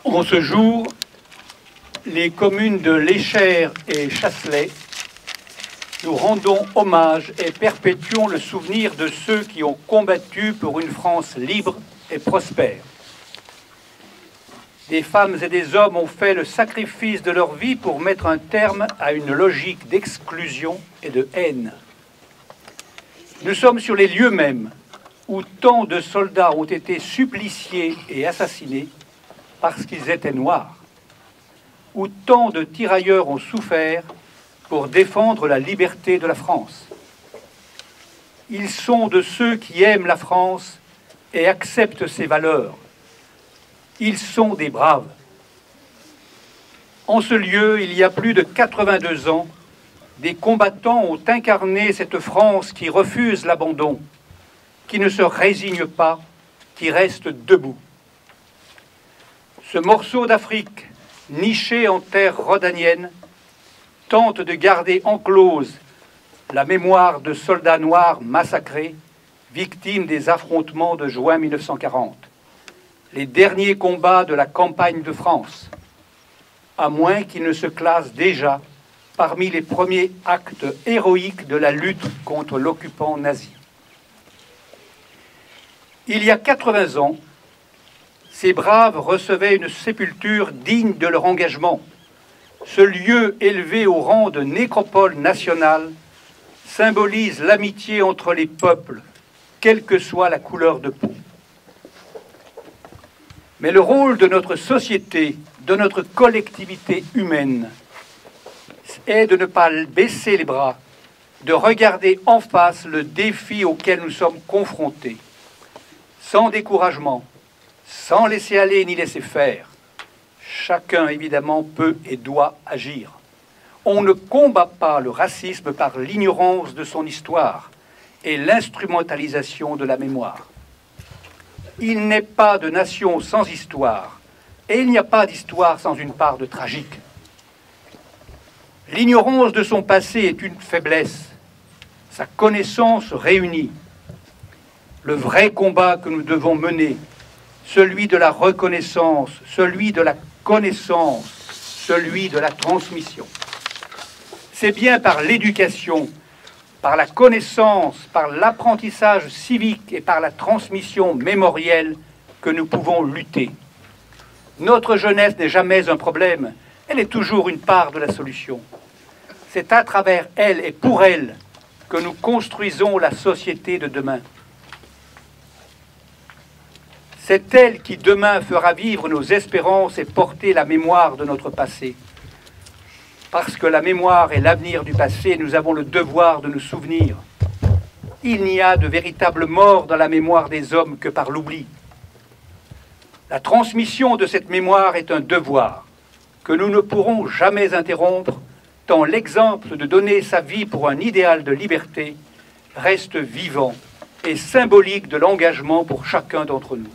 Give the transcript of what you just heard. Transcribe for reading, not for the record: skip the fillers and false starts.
En ce jour, les communes de Léchère et Chasselet, nous rendons hommage et perpétuons le souvenir de ceux qui ont combattu pour une France libre et prospère. Des femmes et des hommes ont fait le sacrifice de leur vie pour mettre un terme à une logique d'exclusion et de haine. Nous sommes sur les lieux mêmes où tant de soldats ont été suppliciés et assassinés parce qu'ils étaient noirs, où tant de tirailleurs ont souffert pour défendre la liberté de la France. Ils sont de ceux qui aiment la France et acceptent ses valeurs. Ils sont des braves. En ce lieu, il y a plus de 82 ans, des combattants ont incarné cette France qui refuse l'abandon, qui ne se résigne pas, qui reste debout. Ce morceau d'Afrique, niché en terre rhodanienne, tente de garder enclose la mémoire de soldats noirs massacrés, victimes des affrontements de juin 1940, les derniers combats de la campagne de France, à moins qu'ils ne se classent déjà parmi les premiers actes héroïques de la lutte contre l'occupant nazi. Il y a 80 ans, ces braves recevaient une sépulture digne de leur engagement. Ce lieu élevé au rang de nécropole nationale symbolise l'amitié entre les peuples, quelle que soit la couleur de peau. Mais le rôle de notre société, de notre collectivité humaine, est de ne pas baisser les bras, de regarder en face le défi auquel nous sommes confrontés, sans découragement, sans laisser aller ni laisser faire. Chacun, évidemment, peut et doit agir. On ne combat pas le racisme par l'ignorance de son histoire et l'instrumentalisation de la mémoire. Il n'est pas de nation sans histoire, et il n'y a pas d'histoire sans une part de tragique. L'ignorance de son passé est une faiblesse, sa connaissance réunit. Le vrai combat que nous devons mener, celui de la reconnaissance, celui de la connaissance, celui de la transmission. C'est bien par l'éducation, par la connaissance, par l'apprentissage civique et par la transmission mémorielle que nous pouvons lutter. Notre jeunesse n'est jamais un problème, elle est toujours une part de la solution. C'est à travers elle et pour elle que nous construisons la société de demain. C'est elle qui, demain, fera vivre nos espérances et porter la mémoire de notre passé. Parce que la mémoire est l'avenir du passé, nous avons le devoir de nous souvenir. Il n'y a de véritable mort dans la mémoire des hommes que par l'oubli. La transmission de cette mémoire est un devoir que nous ne pourrons jamais interrompre tant l'exemple de donner sa vie pour un idéal de liberté reste vivant et symbolique de l'engagement pour chacun d'entre nous.